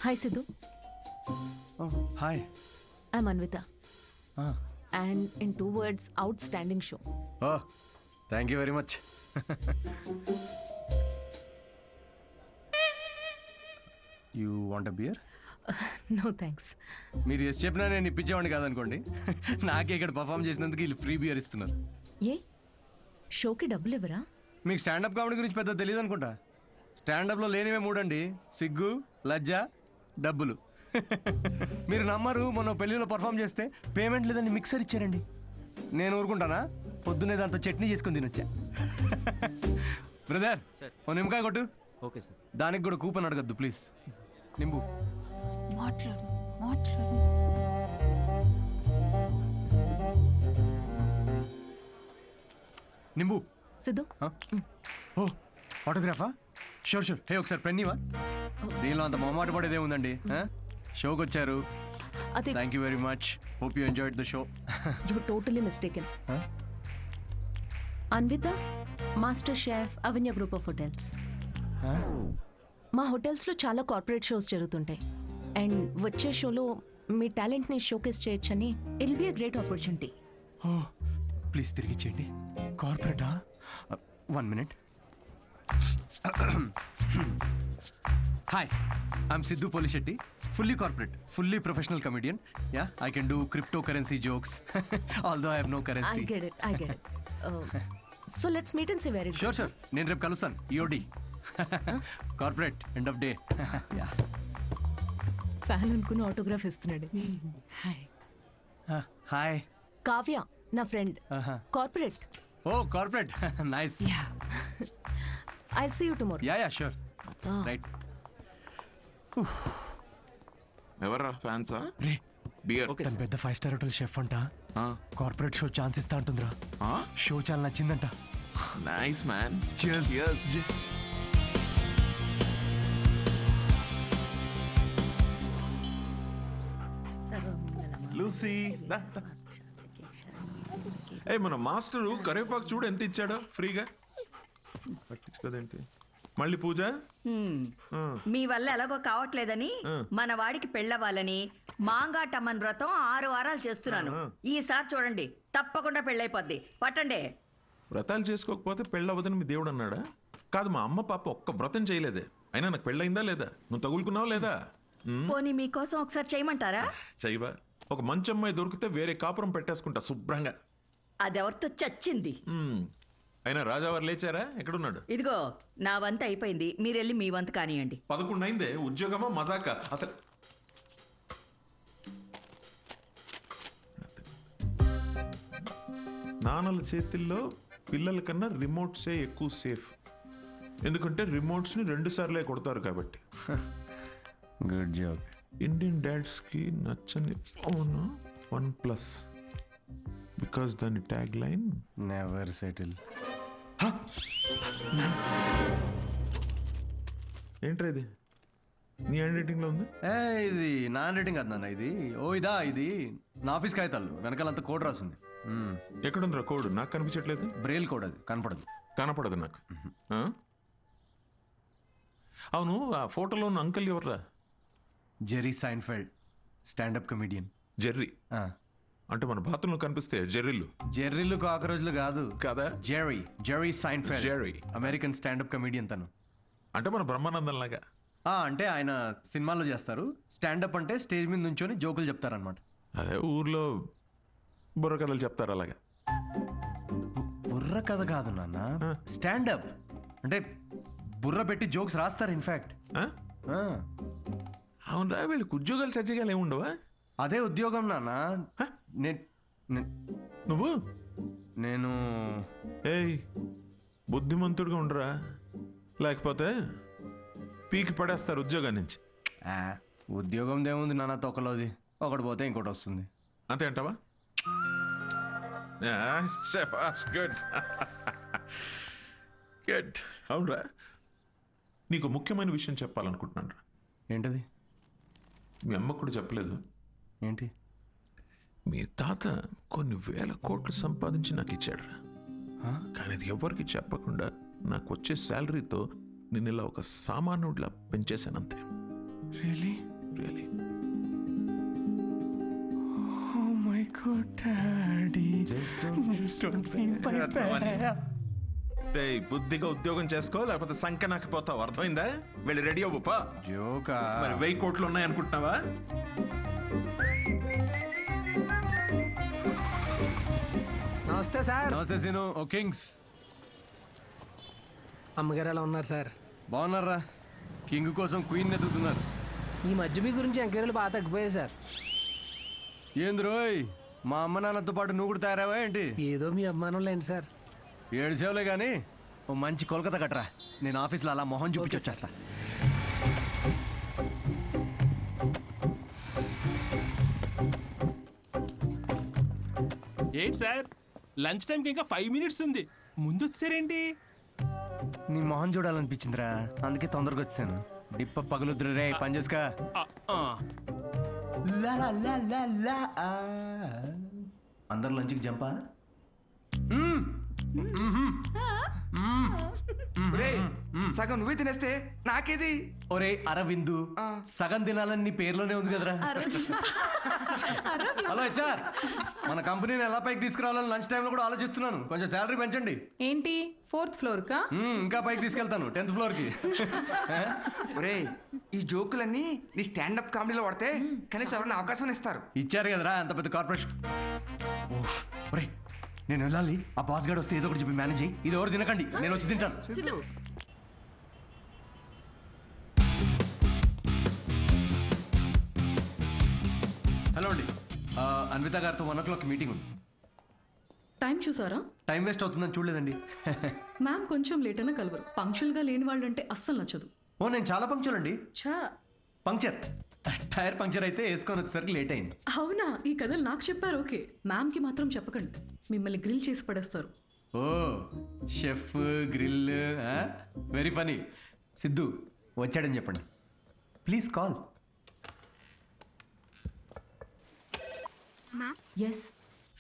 Hi Sidhu. Oh, hi. I'm Anvita. And in 2 words, outstanding show. Oh, thank you very much. You want a beer? No thanks. మీరు yes చెప్పినా నేను ఇప్పించేవాడిని కాదనుకోండి. నాకే ఇక్కడ perform చేసినందుకు వీళ్ళు free beer ఇస్తున్నారు. ఏ షోకి డబ్బులు ఇవ్వరా? మీకు స్టాండప్ కామెడీ గురించి పెద్ద తెలియదు అనుకుంటా. స్టాండప్లో లేనివే మూడండి: సిగ్గు, లజ్జ, డబ్బులు. మీరు నమ్మరు, మొన్న పెళ్లిలో పర్ఫామ్ చేస్తే పేమెంట్ లేదని మిక్సర్ ఇచ్చారండి. నేను ఊరుకుంటానా? పొద్దున్నే దాంతో చట్నీ చేసుకుని తినొచ్చా. బ్రదర్, ఓ నిమ్మకాయ కొట్టు. Okay sir. దానికి కూడా కూపన్ అడగద్దు ప్లీజ్. నింబు నింబు. సిద్ధు, ఓ ఆటోగ్రాఫా? Sure sure. హే, ఒకసారి పెన్నీవా? దీనిలో అంత మొహమాట పడేదే ఉందండి. షోకి వచ్చారు. అదే. Thank you very much. Hope you enjoyed the show. You totally mistaken. Anvita, master chef, Avanya group of hotels. మా హోటల్స్లో చాలా కార్పొరేట్ షోస్ జరుగుతుంటాయి. అండ్ వచ్చే షోలో మీ టాలెంట్ని షోకేస్ చేయొచ్చని it will be a great opportunity. Oh please తిరిగి ఇచ్చేయండి. కార్పొరేటా? 1 minute. Hi, I'm Siddhu Polishetty. Fully corporate, fully professional comedian. Yeah, I can do crypto currency jokes. Although I have no currency. I get it. So let's meet and see where it goes. Sure. నేను రేపు కలుస్తాను. EOD corporate end of day. Fan అనుకుని autograph ఇస్తున్నాడు. Hi. Kavya నా friend. Corporate. Oh corporate, nice. I'll see you tomorrow. Yeah sure. Right. ఎవర్రా ఫ్యాన్సా? రే, beer. తను పెద్ద 5 స్టార్ హోటల్ షెఫ్ అంట. కార్పొరేట్ షో ఛాన్స్ ఇస్తా అంటుందిరా. షో చాలా నచ్చిందంట. Nice man. Cheers. Yes. Lucy, ఏ మన మాస్టరు కరివేపాకు చూడు ఎంత ఇచ్చాడో ఫ్రీగా. పట్టించుకోదేంటి మళ్ళీ పూజ? మీ వల్ల ఎలాగో కావట్లేదని మన వాడికి పెళ్ళవ్వాలని మాంగాటమ్మన్ వ్రతం 6 వారాలు చేస్తున్నాను. ఈసారి చూడండి, తప్పకుండా పెళ్ళైపోద్ది. పట్టండి. వ్రతాలు చేసుకోకపోతే పెళ్ళవదని మీ దేవుడు అన్నాడా? కాదు, మా అమ్మ పాప ఒక్క వ్రతం చేయలేదే. అయినా నాకు పెళ్ళయిందా లేదా? నువ్వు తగులుకున్నావా లేదా? పోనీ మీకోసం ఒకసారి చేయమంటారా? చేయవా? ఒక మంచి అమ్మాయి దొరికితే వేరే కాపురం పెట్టేసుకుంటా శుభ్రంగా. అదెవరితో చచ్చింది. అయినా రాజావారు లేచారా? ఎక్కడున్నాడు? ఇదిగో నా వంత అయిపోయింది, మీరెళ్ళి మీ వంత కానియండి. 11 అయిందే. ఉద్యోగమా మజాక అసలు? నాన్నల చేతిల్లో పిల్లల కన్నా రిమోట్సే ఎక్కువ సేఫ్. ఎందుకంటే రిమోట్స్ని 2 సార్లే కొడతారు కాబట్టి. Good job. ఇండియన్ డాడ్స్కి నచ్చని ఫోన్ OnePlus. బికాస్ దాని ట్యాగ్ లైన్ నెవర్ సెటిల్. ఏంట్రా ఇది? నీ హ్యాండ్ రైటింగ్లో ఉంది. ఇది నా హ్యాండ్ రైటింగ్ కాదు నాన్న. ఇది ఇది నా ఆఫీస్ కాగితాలు వెనకాలంతా కోడ్ రాసింది. ఎక్కడుందిరా కోడ్? నాకు కనిపించట్లేదు. బ్రెయిల్ కోడ్, అది కనపడదు నాకు. అవును, ఆ ఫోటోలో ఉన్న అంకుల్ ఎవర్రా? Jerry Seinfeld, standup comedian. Jerry అంటే మన బాత్రూంలో కనిపిస్తే జెర్రీలు కాకరోజులు కాదు కదా. Jerry Seinfeld, American standup comedian తను. అంటే మన బ్రహ్మానందం లాగా. అంటే ఆయన సినిమాల్లో చేస్తారు. స్టాండప్ అంటే స్టేజ్ మీద నుంచొని జోకులు చెప్తారనమాట. అదే ఊర్లో బుర్ర కథలు చెప్తారు అలాగా. బుర్ర కథ కాదు నాన్న, స్టాండప్ అంటే బుర్ర పెట్టి జోక్స్ రాస్తారు. ఇన్ఫాక్ట్ అవునరా, వీళ్ళకి ఉద్యోగాలు సజ్జగాలు ఏముండవా? అదే ఉద్యోగం నాన్న. నేను ఏయ్, బుద్ధిమంతుడిగా ఉండరా, లేకపోతే పీకి పడేస్తారు ఉద్యోగం నుంచి. ఉద్యోగం దేముంది నాన్న, తొక్కలోది. ఒకటి పోతే ఇంకోటి వస్తుంది. అంతే అంటావా? Good good. అవునరా, నీకు ముఖ్యమైన విషయం చెప్పాలనుకుంటున్నాను రా. ఏంటది? మీ అమ్మకు కూడా చెప్పలేదు. ఏంటి? మీ తాత కొన్ని వేల కోట్లు సంపాదించి నాకు ఇచ్చాడు రా. కానీ అది ఎవరికి చెప్పకుండా నాకు వచ్చే శాలరీతో నేను ఇలా ఒక సామాన్యుడిలా పెంచేశానంతే. Really? Really. Oh my God, Daddy. Just don't feel my bad. డేయ్, బుద్ధిగా ఉద్యోగం చేసుకో, లేకపోతే సంఖ్య నాకపోతావు. అర్థమైందా? వెళ్ళి రెడీ అవ్వపా. జోకా. మరి 1000 కోట్లు ఉన్నాయి అనుకుంటున్నావా? నమస్తే సార్. నమస్తే సీను. ఓ కింగ్స్. అమ్మగారు ఎలా ఉన్నారు సార్? బాగున్నారా? కింగ్ కోసం క్వీన్ ఎదుగుతున్నారు. ఈ మధ్య మీ గురించి ఎంక్వైరీలు బాగా తగ్గిపోయాయి సార్. ఏంది రోయ్, మా అమ్మ నాన్నతో పాటు నువ్వు కూడా తయారావా ఏంటి? ఏదో మీ అభిమానం లేండి సార్. 7 సేవలే కానీ ఓ మంచి కోల్కతా కట్టరా. నేను ఆఫీస్లో అలా మొహం చూపించి వచ్చేస్తా. ఏంటి సార్, లంచ్ టైంకి ఇంకా 5 మినిట్స్ ఉంది, ముందు వచ్చారేంటి? నీ మొహం చూడాలనిపించిందిరా, అందుకే తొందరగా వచ్చాను. డిప్ప పగులుద్దురు రే, పని చేసుకా. అందరు లంచ్కి జంపా. సగం నువ్వే తినేస్తే నాకేది? ఒరే అరవిందు, సగం తినాలని నీ పేర్లోనే ఉంది కదరా. హలో హెచ్ఆర్, మన కంపెనీని ఎలా పైకి తీసుకురావాలని లంచ్ టైంలో కూడా ఆలోచిస్తున్నాను. కొంచెం శాలరీ పెంచండి. ఏంటి 4th ఫ్లోర్ కా? ఇంకా పైకి తీసుకెళ్తాను, 10th ఫ్లోర్కి. ఒరే, ఈ జోకులన్నీ నీ స్టాండప్ కామెడీలో వాడితే కనీసం ఎవరైనా అవకాశం ఇస్తారు. ఇచ్చారు కదరా అంత పెద్ద కార్పొరేషన్. ఒరే, నేను వెళ్ళాలి. ఆ బాస్ గార్డ్ వస్తే ఏదో ఒకటి చెప్పి మేనేజ్ అయ్యి. ఇది ఎవరు తినకండి, నేను వచ్చి తింటాను. హలో అండి, అన్విత గారితో 1 o'clock మీటింగ్ ఉంది. టైం చూసారా? టైం వేస్ట్ అవుతుందని చూడలేదండి. మ్యామ్ కొంచెం లేట్ అయినా కలవరు. పంక్చువల్గా లేని వాళ్ళంటే అస్సలు నచ్చదు. ఓ, నేను చాలా పంక్చర్ అండి. ఛా, పంక్చర్, టైర్ పంక్చర్ అయితే వేసుకొని వచ్చేసరికి లేట్ అయింది. అవునా? ఈ కథలు నాకు చెప్పారు. ఓకే, మ్యామ్కి మాత్రం చెప్పకండి, మిమ్మల్ని గ్రిల్ చేసి పడేస్తారు. Oh, chef grill, very funny. Siddhu వచ్చాడని చెప్పండి, please call. Ma'am, yes,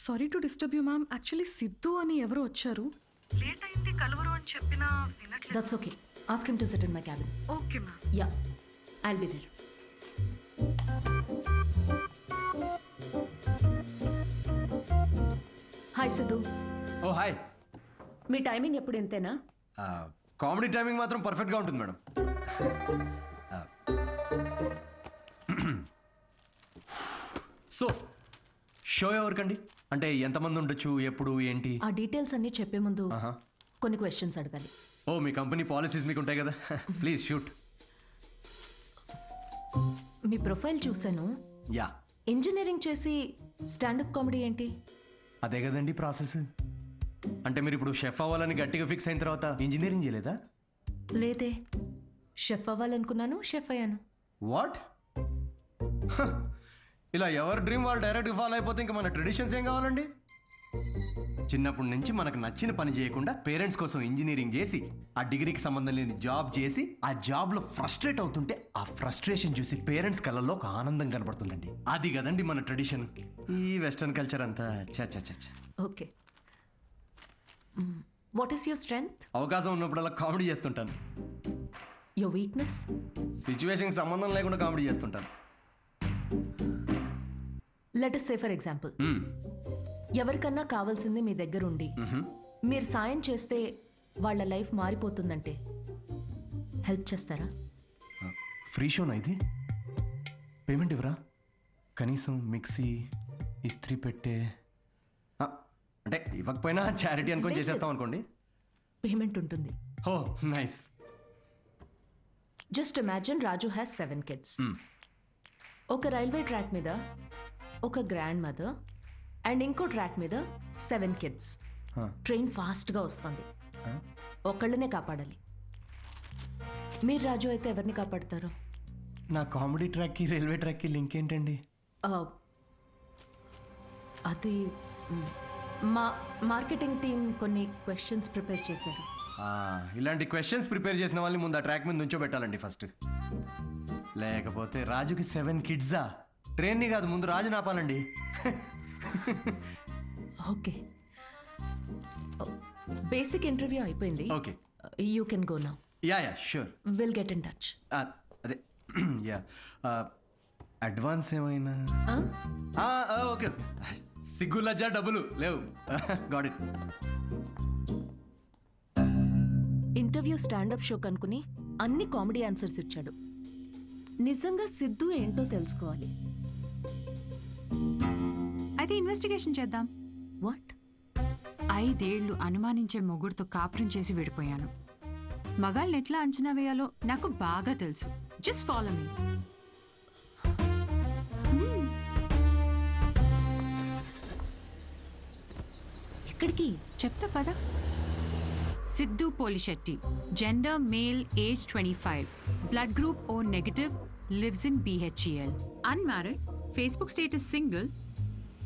sorry to disturb you ma'am. Actually Siddhu అని ఎవరో వచ్చారు. లేట్ అయింది, కలవరు అని చెప్పినా వినట్లేదు. That's okay. Ask him to sit in my cabin. Okay ma'am. Yeah, I'll be there. Hi Siddhu. Oh hi. మీ టైమింగ్ ఎప్పుడు ఇంతేనా? కామెడీ టైమింగ్ మాత్రం పర్ఫెక్ట్గా ఉంటుంది మేడం. సో షో ఎవరికండి? అంటే ఎంతమంది ఉండొచ్చు, ఎప్పుడు, ఏంటి? ఆ డీటెయిల్స్ అన్నీ చెప్పే ముందు కొన్ని క్వశ్చన్స్ అడగాలి. ఓ, మీ కంపెనీ పాలసీస్ మీకు ఉంటాయి కదా. Please shoot. మీ ప్రొఫైల్ చూశాను. యా, ఇంజనీరింగ్ చేసి స్టాండప్ కామెడీ ఏంటి? అదే కదండి ప్రాసెస్. అంటే మీరు ఇప్పుడు షెఫ్ అవ్వాలని గట్టిగా ఫిక్స్ అయిన తర్వాత ఇంజనీరింగ్ చేయలేదా? లేదే, షెఫ్ అవ్వాలనుకున్నాను, షెఫ్ అయ్యాను. వాట్? ఇలా ఎవరి డ్రీమ్ వాళ్ళు డైరెక్ట్గా ఫాలో అయిపోతే ఇంకా మన ట్రెడిషన్స్ ఏం కావాలండి? చిన్నప్పటి నుంచి మనకు నచ్చిన పని చేయకుండా పేరెంట్స్ కోసం ఇంజనీరింగ్ చేసి, ఆ డిగ్రీకి సంబంధం లేని జాబ్ చేసి, ఆ జాబ్లో ఫ్రస్ట్రేట్ అవుతుంటే ఆ ఫ్రస్ట్రేషన్ చూసి పేరెంట్స్ కళ్ళల్లో ఒక ఆనందం కనబడుతుందండి. అది కదండి మన ట్రెడిషన్. ఈ వెస్టర్న్ కల్చర్ అంతా చా చా చా. Okay, what is your strength? అవకాశం ఉన్నప్పుడల్లా కామెడీ చేస్తుంటాను. Your weakness? సిచ్యువేషన్కి సంబంధం లేకుండా కామెడీ చేస్తుంటాను. Let us say for example, ఎవరికన్నా కావాల్సింది మీ దగ్గర ఉండి మీరు సాయం చేస్తే వాళ్ళ లైఫ్ మారిపోతుందంటే హెల్ప్ చేస్తారా? ఫ్రీ షోనా ఇది? పేమెంట్ ఇవ్వరా? కనీసం మిక్సీ, ఇస్త్రీ పెట్టే, అంటే ఇవ్వకపోయినా చారిటీ అనుకొని చేసేస్తాం అనుకోండి. పేమెంట్ ఉంటుంది. Oh nice. Just imagine Raju has 7 kids. ఒక రైల్వే ట్రాక్ మీద ఒక గ్రాండ్ మదర్ అండ్ ఇంకో ట్రాక్ మీద 7 kids. ట్రైన్ ఫాస్ట్గా వస్తుంది, ఒకళ్ళనే కాపాడాలి. మీరు రాజు అయితే ఎవరిని కాపాడతారు? నా కామెడీ ట్రాక్కి రైల్వే ట్రాక్కి లింక్ ఏంటండి? అది మా మార్కెటింగ్ టీం కొన్ని క్వశ్చన్స్ ప్రిపేర్ చేశారు. ఇలాంటి క్వశ్చన్స్ ప్రిపేర్ చేసిన వాళ్ళని ముందు ఆ ట్రాక్ మీద నుంచోబెట్టాలండి ఫస్ట్. లేకపోతే రాజుకి 7 kids? ట్రైన్ని కాదు, ముందు రాజు నాపాలండి. ఓకే, బేసిక్ ఇంటర్వ్యూ అయిపోయింది. Okay, you can go now. Yeah yeah sure. Will get in touch. అదే యా. అడ్వాన్స్ ఏమైనా ఆ? ఓకే సిగ్గు లజ్జా డబ్బులు లేవు got it. Interview standup show కనుకుని అన్ని కామెడీ ఆన్సర్స్ ఇచ్చాడు. నిజంగా సిద్ధు ఏంటో తెలుసుకోవాలి. అయితే ఇన్వెస్టిగేషన్ చేద్దాం. వాట్? 5 ఏళ్లు అనుమానించే మొగుడుతో కాపురం చేసి విడిపోయాను. మగాళ్ళని ఎట్లా అంచనా వేయాలో నాకు బాగా తెలుసు. Just follow me. ఎక్కడికి? చెప్తా పదా. Siddhu Polishetty, gender male, age 25, blood group O negative, lives in BHEL, unmarried, Facebook status single,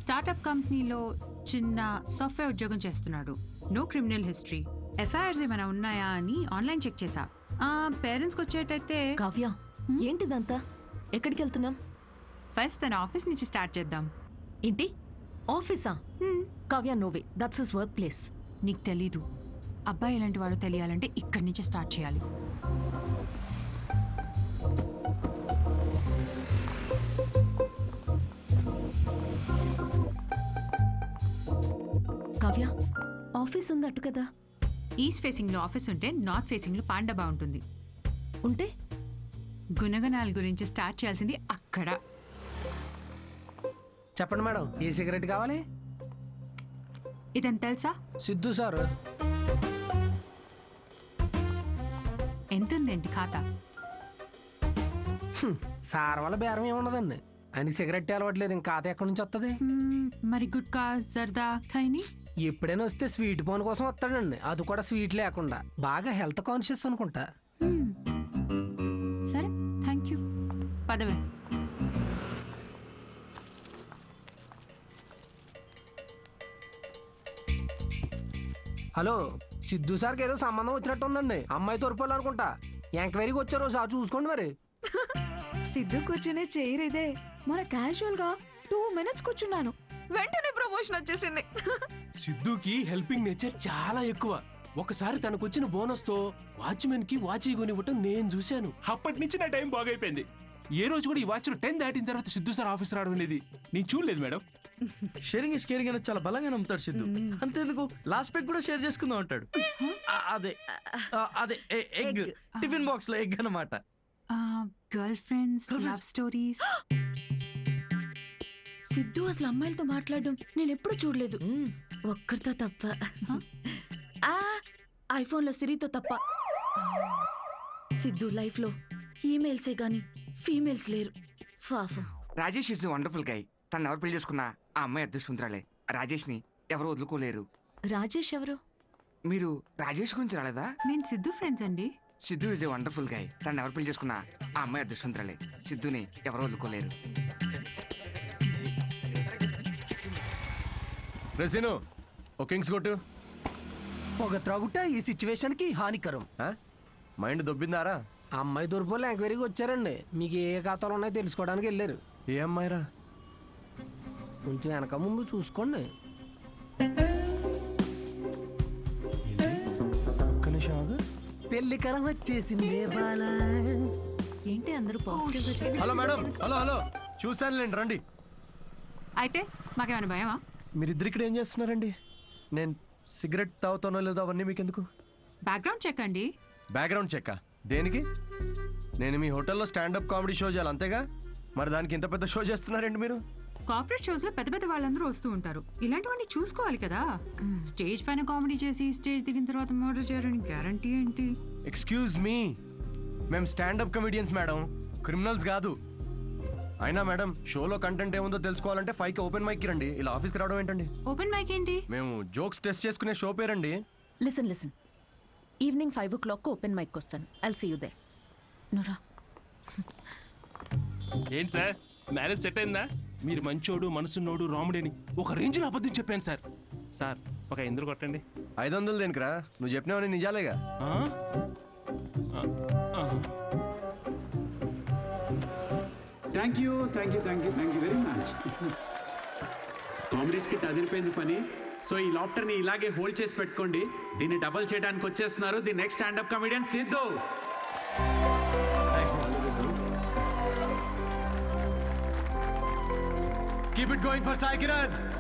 startup కంపెనీలో చిన్న సాఫ్ట్వేర్ ఉద్యోగం చేస్తున్నాడు. No criminal history. ఎఫ్ఐఆర్స్ ఏమైనా ఉన్నాయా అని ఆన్లైన్ చెక్ చేశా. పేరెంట్స్కి వచ్చేటైతే. కావ్య, ఏంటిదంతా? ఎక్కడికి వెళ్తున్నాం? ఫస్ట్ తన ఆఫీస్ నుంచి స్టార్ట్ చేద్దాం. ఏంటి ఆఫీసా? Kavya, no way, that's his workplace. నీకు తెలీదు. అబ్బాయి ఎలాంటి వాడో తెలియాలంటే ఇక్కడి నుంచే స్టార్ట్ చేయాలి. కావ్య, ఆఫీస్ ఉంది అటు కదా. ఈస్ట్ ఫేసింగ్లో ఆఫీస్ ఉంటే నార్త్ ఫేసింగ్లో పాండబా ఉంటుంది. ఉంటే గుణగణాల గురించి స్టార్ట్ చేయాల్సింది అక్కడ. చెప్పండి మేడం, ఏ సిగరెట్ కావాలి? ఇదని తెలుసా? సిద్ధు సార్. ఎంతుందేంటి ఖాతా? సార్ వల్ల బేరం ఏమున్నదండి. ఆయనకి సిగరెట్ అలవాట్లేదు, ఇంకా ఖాతా ఎక్కడి నుంచి వస్తుంది? మరి గుట్కా, జర్దా, ఖైని? ఎప్పుడైనా వస్తే స్వీట్ పోన్ కోసం వస్తాడండి, అది కూడా స్వీట్ లేకుండా. బాగా హెల్త్ కాన్షియస్ అనుకుంటా. సరే, థ్యాంక్ యూ. పదవే. హలో, సిద్ధు సార్కి ఏదో సంబంధం వచ్చినట్టు ఉందండి. అమ్మాయి తోరిపోవాలనుకుంటా. ఎంక్వైరీకి వచ్చారు, సార్ చూసుకోండి మరి. సిద్ధు కూర్చునే చైర్ ఇదే. మన క్యాజువల్ గా 2 minutes కూర్చున్నాను, వెంటనే ప్రమోషన్ వచ్చేసింది. సిద్ధుకి హెల్పింగ్ నేచర్ చాలా ఎక్కువ. ఒకసారి తనకు వచ్చిన బోనస్ తో వాచ్మెన్ కి వాచ్ కొనివ్వటం నేను చూశాను. అప్పటి నుంచి నా టైం బాగైపోయింది. ఏ రోజు కూడా ఈ వాచ్ 10 దాటిన తర్వాత సిద్ధు సార్ ఆఫీస్ రావడం అనేది నేను చూడలేదు మేడం. షేరింగ్ ఇస్ కేరింగ్ అనేది చాలా బలంగా నమ్ముతాడు సిద్ధు. అంతేందుకు లాస్ట్ పెగ్ కూడా షేర్ చేసుకుందాం అంటాడు. అదే అదే ఎగ్, టిఫిన్ బాక్స్ లో ఎగ్ అన్నమాట. Girl friends, love stories. Siddhu అసలు అమ్మాయిలతో మాట్లాడడం నేను ఎప్పుడు చూడలేదు, ఒక్కరితో తప్ప. ఐఫోన్లో సిరితో తప్ప. సిద్ధు లైఫ్ లో ఈమెయిల్సే గాని ఫీమేల్స్ లేరు. పాపం. Rajesh is wonderful guy. తను ఎవరు పెళ్లి చేసుకున్నా ఆ అమ్మాయి అదృష్టవంతురాలే. రాజేష్ ని ఎవరు వదులుకోలేరు. రాజేష్ ఎవరు? మీరు రాజేష్ గురించి రాలేదా? నేను సిద్ధు ఫ్రెండ్స్ అండి. Siddhu is a wonderful guy. తను ఎవరు పెళ్లి చేసుకున్నా ఆ అమ్మాయి అదృష్టవంతురాలే. సిద్ధుని ఎవరు వదులుకోలేరు. రెసిను ఓ కింగ్స్ కొట్టు. పొగ త్రాగుట ఈ సిచ్యువేషన్ కి హానికరం. మైండ్ దొబ్బిందారా? అమ్మాయి తోరిపోలే ఎంక్వైరీకి వచ్చారండి. మీకు ఏ ఖాతాలు ఉన్నాయో తెలుసుకోవడానికి వెళ్ళారు. ఏ అమ్మాయిరా? కొంచెం వెనక ముందు చూసుకోండి. పెళ్లి కలం వచ్చేసింది. ఏంటి అందరూ పాజిటివ్ గా చెప్పారు? హలో మేడం, హలో హలో, చూసానులేండి, రండి. అయితే మాకేమైనా భయమా? మీరిద్దరు ఇక్కడ ఏం చేస్తున్నారండి? నేను సిగరెట్ తాగుతానో లేదో అవన్నీ మీకెందుకు? బ్యాక్గ్రౌండ్ చెక్ అండి. బ్యాక్గ్రౌండ్ చెక్ దేనికి? నేను మీ హోటల్లో స్టాండప్ కామెడీ షో చేయాలి అంతేగా? మరి దానికి ఇంత పెద్ద షో చేస్తున్నారండి మీరు? కార్పొరేట్ షోస్ లో పెద్ద పెద్ద వాళ్ళందరూ వస్తూ ఉంటారు. ఇలాంటివన్నీ చూసుకోవాలి కదా. స్టేజ్ పైన కామెడీ చేసి స్టేజ్ దిగిన తర్వాత మర్డర్ చేయడానికి గ్యారంటీ ఏంటి? ఎక్స్క్యూజ్ మీ, మేము స్టాండప్ కమెడియన్స్ మేడం, క్రిమినల్స్ కాదు. అయినా మేడం, షోలో కంటెంట్ ఏముందో తెలుసుకోవాలంటే 5కి ఓపెన్ మైక్ రండి. ఇలా ఆఫీస్కి రావడం ఏంటండి? ఓపెన్ మైక్ ఏంటి? మేము జోక్స్ టెస్ట్ చేసుకునే షో పేరండి. Listen, evening 5 o'clock open mic వస్తాను. I'll see you there. నురా. ఏంటి సార్, మ్యారేజ్ సెట్ అయిందా? మీరు మంచోడు, మనసున్నోడు, రాముడని ఒక రేంజ్లో అబద్ధం చెప్పాను సార్. సార్ ఒక 500 కొట్టండి. 500 దేనికిరా? నువ్వు చెప్పినావని నిజాలేగా. Thank you very much. Comedy skit అదిరిపోయింది పని. సో ఈ లాఫ్టర్ని ఇలాగే హోల్డ్ చేసి పెట్టుకోండి. దీన్ని డబల్ చేయడానికి వచ్చేస్తున్నారు the next standup comedian Siddhu. Keep it going for Sai Kiran.